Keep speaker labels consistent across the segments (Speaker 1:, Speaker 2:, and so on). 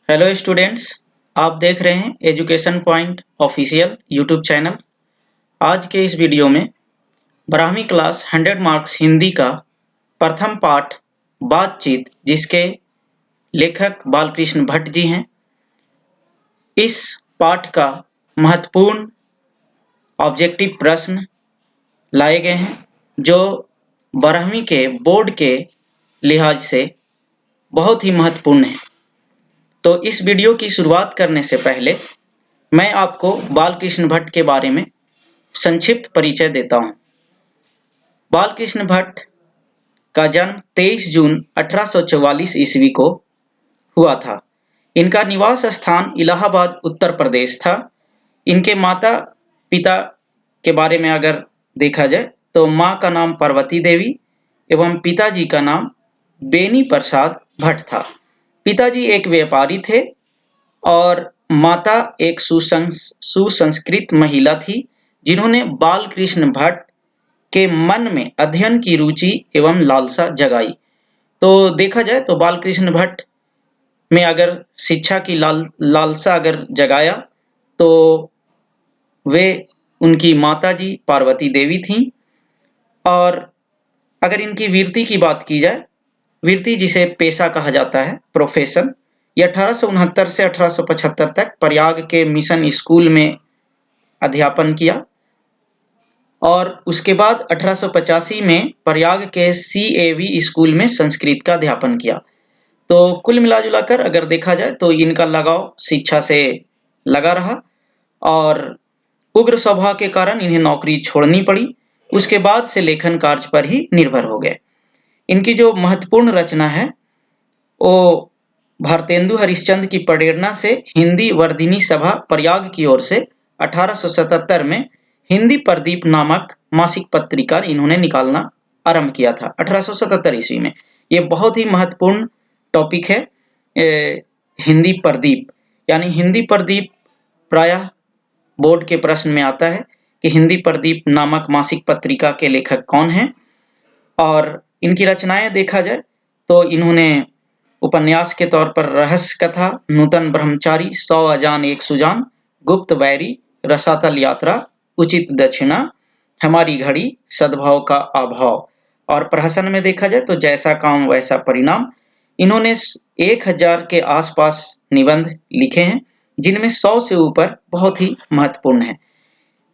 Speaker 1: Hello students, आप देख रहे हैं education point official YouTube channel. आज के इस वीडियो में 12वीं क्लास 100 मार्क्स हिंदी का प्रथम पाठ बातचीत, जिसके लेखक बालकृष्ण भट्ट जी हैं। इस पाठ का महत्वपूर्ण ऑब्जेक्टिव प्रश्न लाए गए हैं जो 12वीं के बोर्ड के लिहाज से बहुत ही महत्वपूर्ण है। तो इस वीडियो की शुरुआत करने से पहले मैं आपको बालकृष्ण भट्ट के बारे में संक्षिप्त परिचय देता हूं। बालकृष्ण भट्ट का जन्म 23 जून 1844 ईस्वी को हुआ था। इनका निवास स्थान इलाहाबाद उत्तर प्रदेश था। इनके माता पिता के बारे में अगर देखा जाए तो माँ का नाम पार्वती देवी एवं पिताजी का नाम बेनी प्रसाद भट्ट था। पिताजी एक व्यापारी थे और माता एक सुसंस्कृत महिला थी, जिन्होंने बालकृष्ण भट्ट के मन में अध्ययन की रुचि एवं लालसा जगाई। तो देखा जाए तो बालकृष्ण भट्ट में अगर शिक्षा की लालसा अगर जगाया तो वे उनकी माताजी पार्वती देवी थीं। और अगर इनकी वृत्ति की बात की जाए, वृत्ति जिसे पेशा कहा जाता है, प्रोफेशन, ये 1869 से 1875 तक प्रयाग के मिशन स्कूल में अध्यापन किया और उसके बाद 1885 में प्रयाग के CAV स्कूल में संस्कृत का अध्यापन किया। तो कुल मिलाजुलाकर अगर देखा जाए तो इनका लगाव शिक्षा से लगा रहा और उग्र स्वभाव के कारण इन्हें नौकरी छोड़नी पड़ी। उसके बाद से लेखन कार्य पर ही निर्भर हो गए। इनकी जो महत्वपूर्ण रचना है वो भारतेंदु हरिश्चंद्र की प्रेरणा से हिंदी वर्धिनी सभा प्रयाग की ओर से 1877 में हिंदी प्रदीप नामक मासिक पत्रिका इन्होंने निकालना आरंभ किया था 1877 ईस्वी में। ये बहुत ही महत्वपूर्ण टॉपिक है। हिंदी प्रदीप यानी हिंदी प्रदीप प्रायः बोर्ड के प्रश्न में आता है कि हिंदी प्रदीप नामक मासिक पत्रिका के लेखक कौन हैं। और इनकी रचनाएं देखा जाए तो इन्होंने उपन्यास के तौर पर रहस्य कथा, नूतन ब्रह्मचारी, 100 अजान एक सुजान, गुप्त बैरी, रसातल यात्रा, उचित दक्षिणा, हमारी घड़ी, सद्भाव का अभाव और प्रहसन में देखा जाए तो जैसा काम वैसा परिणाम। इन्होंने 1000 के आसपास निबंध लिखे हैं, जिनमें 100 से ऊपर बहुत ही महत्वपूर्ण है।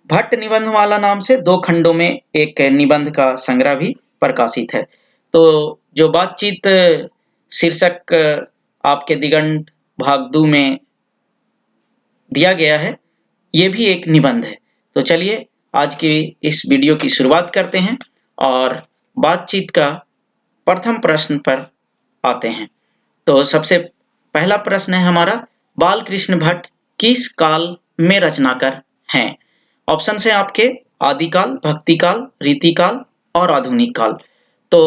Speaker 1: भट्ट निबंधमाला नाम से 2 खंडों में एक निबंध का संग्रह भी प्रकाशित है। तो जो बातचीत शीर्षक आपके दिगंत भाग 2 में दिया गया है, ये भी एक निबंध है। तो चलिए आज की इस वीडियो की शुरुआत करते हैं और बातचीत का प्रथम प्रश्न पर आते हैं। तो सबसे पहला प्रश्न है हमारा, बालकृष्ण भट्ट किस काल में रचनाकार हैं? ऑप्शन है आपके आदिकाल, भक्तिकाल, रीतिकाल और आधुनिक काल। तो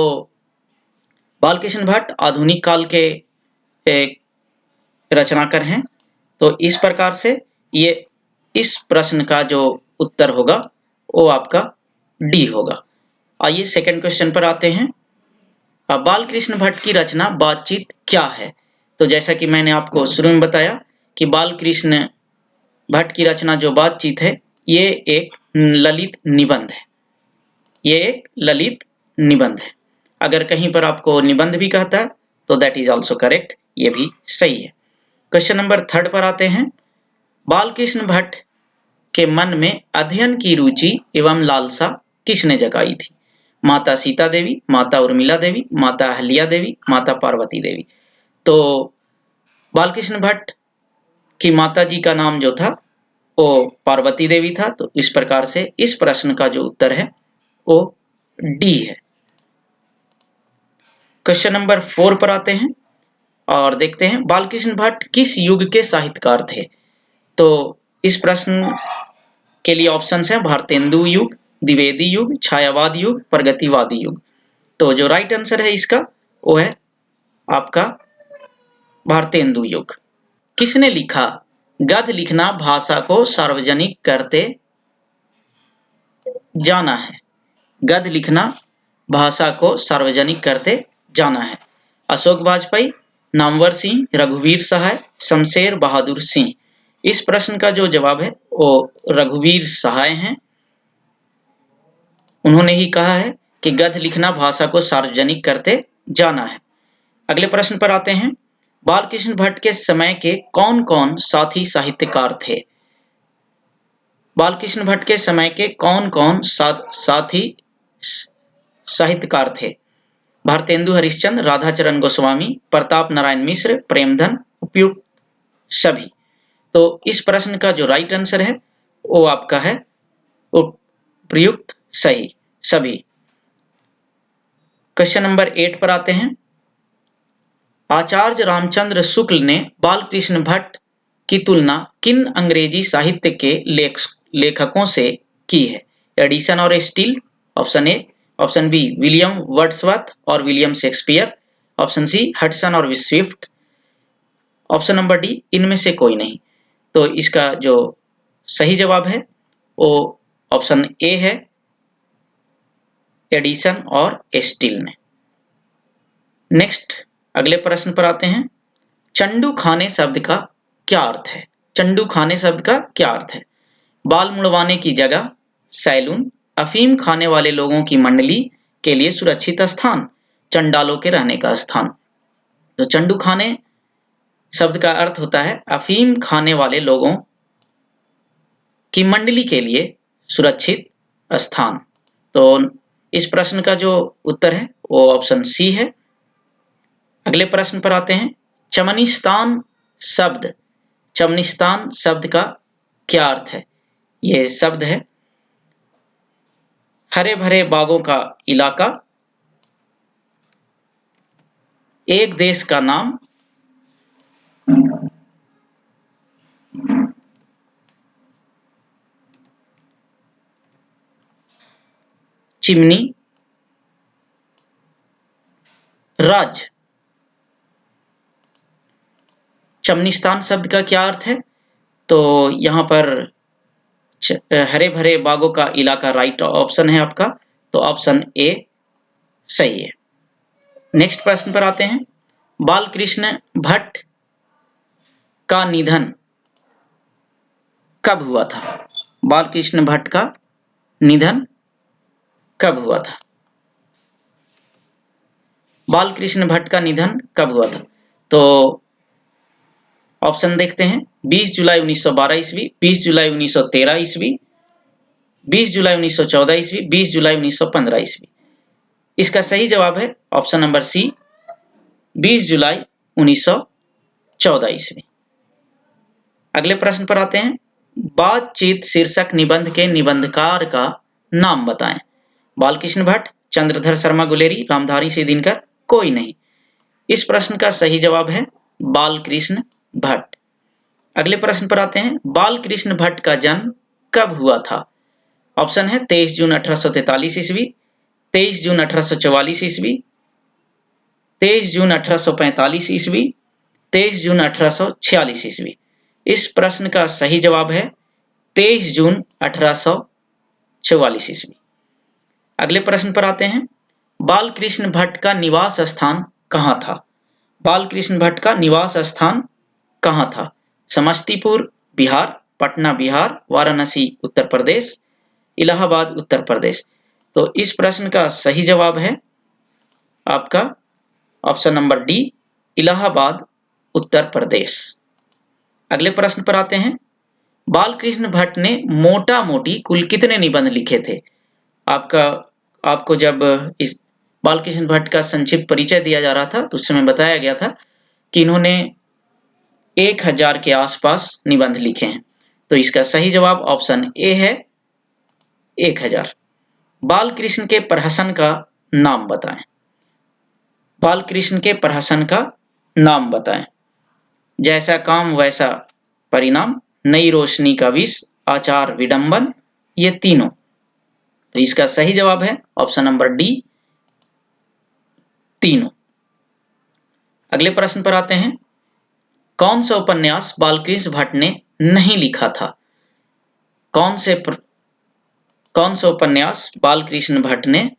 Speaker 1: बालकृष्ण भट्ट आधुनिक काल के रचनाकार हैं। तो इस प्रकार से ये इस प्रश्न का जो उत्तर होगा वो आपका डी होगा। आइए सेकंड क्वेश्चन पर आते हैं। बालकृष्ण भट्ट की रचना बातचीत क्या है? तो जैसा कि मैंने आपको शुरू में बताया कि बालकृष्ण भट्ट की रचना जो बातचीत है, ये एक ललित निबंध है। ये एक ललित निबंध है। अगर कहीं पर आपको निबंध भी कहता है तो दैट इज ऑल्सो करेक्ट, ये भी सही है। क्वेश्चन नंबर 3 पर आते हैं। बालकृष्ण भट्ट के मन में अध्ययन की रुचि एवं लालसा किसने जगाई थी? माता सीता देवी, माता उर्मिला देवी, माता अहल्या देवी, माता पार्वती देवी। तो बालकृष्ण भट्ट की माता जी का नाम जो था वो पार्वती देवी था। तो इस प्रकार से इस प्रश्न का जो उत्तर है वो डी है। क्वेश्चन नंबर 4 पर आते हैं और देखते हैं बालकृष्ण भट्ट किस युग के साहित्यकार थे? तो इस प्रश्न के लिए ऑप्शंस हैं भारतेंदु युग, द्विवेदी युग, छायावाद युग, प्रगतिवादी युग। तो जो राइट आंसर है इसका वो है आपका भारतेंदु युग। किसने लिखा गद्य लिखना भाषा को सार्वजनिक करते जाना है? गद्य लिखना भाषा को सार्वजनिक करते जाना है। अशोक वाजपेयी, नामवर सिंह, रघुवीर सहाय, शमशेर बहादुर सिंह। इस प्रश्न का जो जवाब है वो रघुवीर सहाय हैं। उन्होंने ही कहा है कि गद्य लिखना भाषा को सार्वजनिक करते जाना है। अगले प्रश्न पर आते हैं। बालकृष्ण भट्ट के समय के कौन कौन साथी साहित्यकार थे? बालकृष्ण भट्ट के समय के कौन कौन साथी साहित्यकार थे? भारतेंदु हरिश्चंद्र, राधाचरण गोस्वामी, प्रताप नारायण मिश्र, प्रेमधन, उपयुक्त सभी। तो इस प्रश्न का जो राइट आंसर है वो आपका है उपयुक्त सही सभी। क्वेश्चन नंबर 8 पर आते हैं। आचार्य रामचंद्र शुक्ल ने बालकृष्ण भट्ट की तुलना किन अंग्रेजी साहित्य के लेखकों से की है? एडिसन और Steele, option A. Option B William Wordsworth और William Shakespeare, option C Hudson और स्विफ्ट, ऑप्शन नंबर डी इनमें से कोई नहीं। तो इसका जो सही जवाब है वो ऑप्शन ए है, एडिसन और स्टील ने। नेक्स्ट अगले प्रश्न पर आते हैं। चंडू खाने शब्द का क्या अर्थ है? चंडू खाने शब्द का क्या अर्थ है? बाल मुड़वाने की जगह, सैलून, अफीम खाने वाले लोगों की मंडली के लिए सुरक्षित स्थान, चंडालों के रहने का स्थान। तो चंडू खाने शब्द का अर्थ होता है अफीम खाने वाले लोगों की मंडली के लिए सुरक्षित स्थान। तो इस प्रश्न का जो उत्तर है वो ऑप्शन सी है। अगले प्रश्न पर आते हैं। चमनिस्तान शब्द का क्या अर्थ है? ये शब्द है हरे भरे बागों का इलाका, एक देश का नाम, चिमनी, राज्य। चमनिस्तान शब्द का क्या अर्थ है? तो यहाँ पर हरे भरे बागों का इलाका राइट ऑप्शन है आपका, तो ऑप्शन ए सही है। नेक्स्ट प्रश्न पर आते हैं। बालकृष्ण भट्ट का निधन कब हुआ था? बालकृष्ण भट्ट का निधन कब हुआ था? बालकृष्ण भट्ट का निधन कब हुआ था? तो ऑप्शन देखते हैं। 20 जुलाई 1912 ईस्वी, 20 जुलाई 1913 ईस्वी, 20 जुलाई 1914 ईस्वी, 20 जुलाई 1915 ईस्वी। इसका सही जवाब है ऑप्शन नंबर सी, 20 जुलाई 1914 ईस्वी। अगले प्रश्न पर आते हैं। बातचीत शीर्षक निबंध के निबंधकार का नाम बताएं। बालकृष्ण भट्ट, चंद्रधर शर्मा गुलेरी, रामधारी सिंह दिनकर, कोई नहीं। इस प्रश्न का सही जवाब है बालकृष्ण भट्ट। अगले प्रश्न पर आते हैं। बालकृष्ण भट्ट का जन्म कब हुआ था? ऑप्शन है 23 जून 1843 ईस्वी, 23 जून 1844 ईस्वी, 23 जून 1845 ईस्वी, 23 जून 1846 ईस्वी। इस प्रश्न का सही जवाब है 23 जून 1844 ईस्वी। अगले प्रश्न पर आते हैं। बालकृष्ण भट्ट का निवास स्थान कहाँ था? बालकृष्ण भट्ट का निवास स्थान कहाँ था? समस्तीपुर बिहार, पटना बिहार, वाराणसी उत्तर प्रदेश, इलाहाबाद उत्तर प्रदेश। तो इस प्रश्न का सही जवाब है आपका option number D, Allahabad Uttar Pradesh. अगले प्रश्न पर आते हैं। बालकृष्ण भट्ट ने मोटा मोटी कुल कितने निबंध लिखे थे? आपको जब इस बालकृष्ण भट्ट का संक्षिप्त परिचय दिया जा रहा था तो उस समय बताया गया था कि इन्होंने 1000 के आसपास निबंध लिखे हैं। तो इसका सही जवाब ऑप्शन ए है, 1000। बालकृष्ण के प्रहसन का नाम बताएं। बालकृष्ण के प्रहसन का नाम बताएं। जैसा काम वैसा परिणाम, नई रोशनी का विष, आचार विडंबन, ये तीनों। तो इसका सही जवाब है ऑप्शन नंबर डी, तीनों। अगले प्रश्न पर आते हैं। कौन सा उपन्यास बालकृष्ण भट्ट ने नहीं लिखा था? कौन सा उपन्यास बालकृष्ण भट्ट ने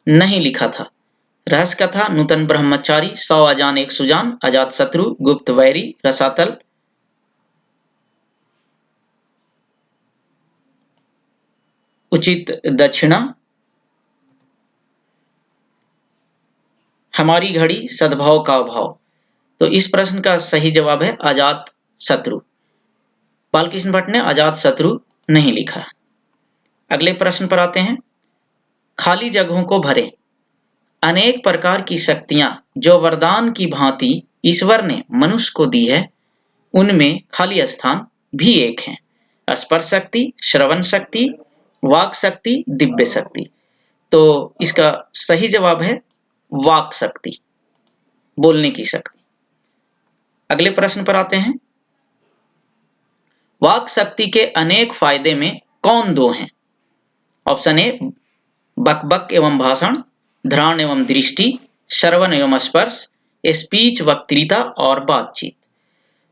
Speaker 1: नहीं लिखा था? रहस्य कथा, नूतन ब्रह्मचारी, 100 अजान एक सुजान, अजात शत्रु, गुप्त वैरी, रसातल, उचित दक्षिणा, हमारी घड़ी सद्भाव का अभाव। तो इस प्रश्न का सही जवाब है अजात शत्रु। बालकृष्ण भट्ट ने अजात शत्रु नहीं लिखा। अगले प्रश्न पर आते हैं। खाली जगहों को भरें। अनेक प्रकार की शक्तियां जो वरदान की भांति ईश्वर ने मनुष्य को दी है, उनमें खाली स्थान भी एक है। स्पर्श शक्ति, श्रवण शक्ति, वाक शक्ति, दिव्य शक्ति। तो इसका सही जवाब है वाक शक्ति, बोलने की शक्ति। अगले प्रश्न पर आते हैं। वाक शक्ति के अनेक फायदे में कौन दो हैं? ऑप्शन ए बकबक एवं भाषण, ध्रान एवं दृष्टि, श्रवण एवं स्पर्श, स्पीच वक्तृता और बातचीत।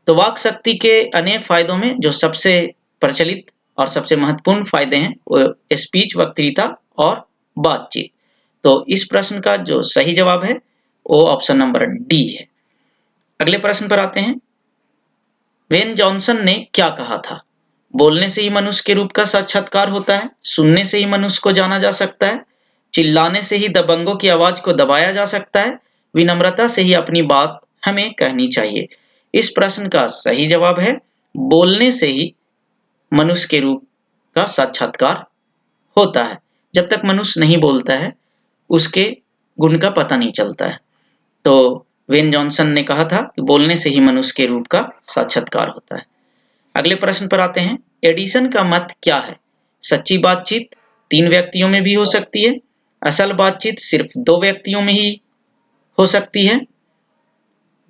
Speaker 1: तो वाक शक्ति के अनेक फायदों में जो सबसे प्रचलित और सबसे महत्वपूर्ण फायदे हैं वो स्पीच वक्तृता और बातचीत। तो इस प्रश्न का जो सही जवाब है वो ऑप्शन नंबर डी है। अगले प्रश्न पर आते हैं। वेन जॉनसन ने क्या कहा था? बोलने से ही मनुष्य के रूप का साक्षात्कार होता है, सुनने से ही मनुष्य को जाना जा सकता है, चिल्लाने से ही दबंगों की आवाज को दबाया जा सकता है, विनम्रता से ही अपनी बात हमें कहनी चाहिए। इस प्रश्न का सही जवाब है बोलने से ही मनुष्य के रूप का साक्षात्कार होता है। जब तक मनुष्य नहीं बोलता है उसके गुण का पता नहीं चलता है। तो वेन जॉनसन ने कहा था कि बोलने से ही मनुष्य के रूप का साक्षात्कार होता है। अगले प्रश्न पर आते हैं। एडिसन का मत क्या है? सच्ची बातचीत 3 व्यक्तियों में भी हो सकती है, असल बातचीत सिर्फ 2 व्यक्तियों में ही हो सकती है,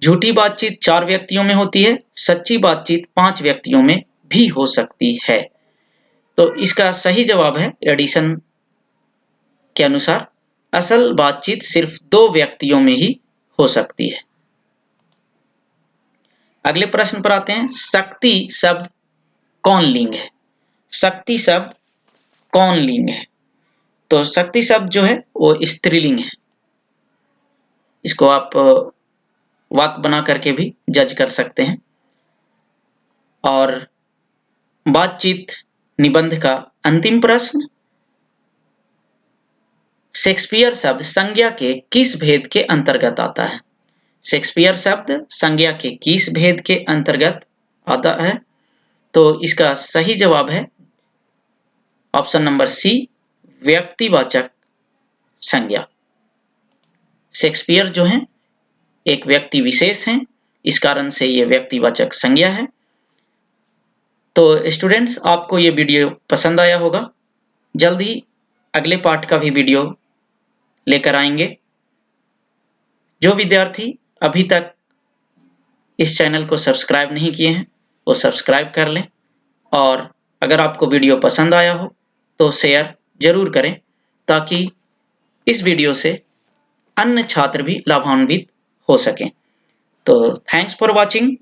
Speaker 1: झूठी बातचीत 4 व्यक्तियों में होती है, सच्ची बातचीत 5 व्यक्तियों में भी हो सकती है। तो इसका सही जवाब है एडिसन के अनुसार असल बातचीत सिर्फ 2 व्यक्तियों में ही हो सकती है। अगले प्रश्न पर आते हैं। शक्ति शब्द कौन लिंग है? शक्ति शब्द कौन लिंग है? तो शक्ति शब्द जो है वो स्त्रीलिंग है। इसको आप वाक बना करके भी जज कर सकते हैं। और बातचीत निबंध का अंतिम प्रश्न। शेक्सपियर शब्द संज्ञा के किस भेद के अंतर्गत आता है? शेक्सपियर शब्द संज्ञा के किस भेद के अंतर्गत आता है? तो इसका सही जवाब है ऑप्शन नंबर सी, व्यक्तिवाचक संज्ञा। शेक्सपियर जो हैं एक व्यक्ति विशेष हैं, इस कारण से ये व्यक्तिवाचक संज्ञा है। तो स्टूडेंट्स, आपको ये वीडियो पसंद आया होगा। जल्द ही अगले पार्ट का भी वीडियो लेकर आएंगे। जो विद्यार्थी अभी तक इस चैनल को सब्सक्राइब नहीं किए हैं वो सब्सक्राइब कर लें, और अगर आपको वीडियो पसंद आया हो तो शेयर जरूर करें ताकि इस वीडियो से अन्य छात्र भी लाभान्वित हो सकें। तो थैंक्स फॉर वॉचिंग।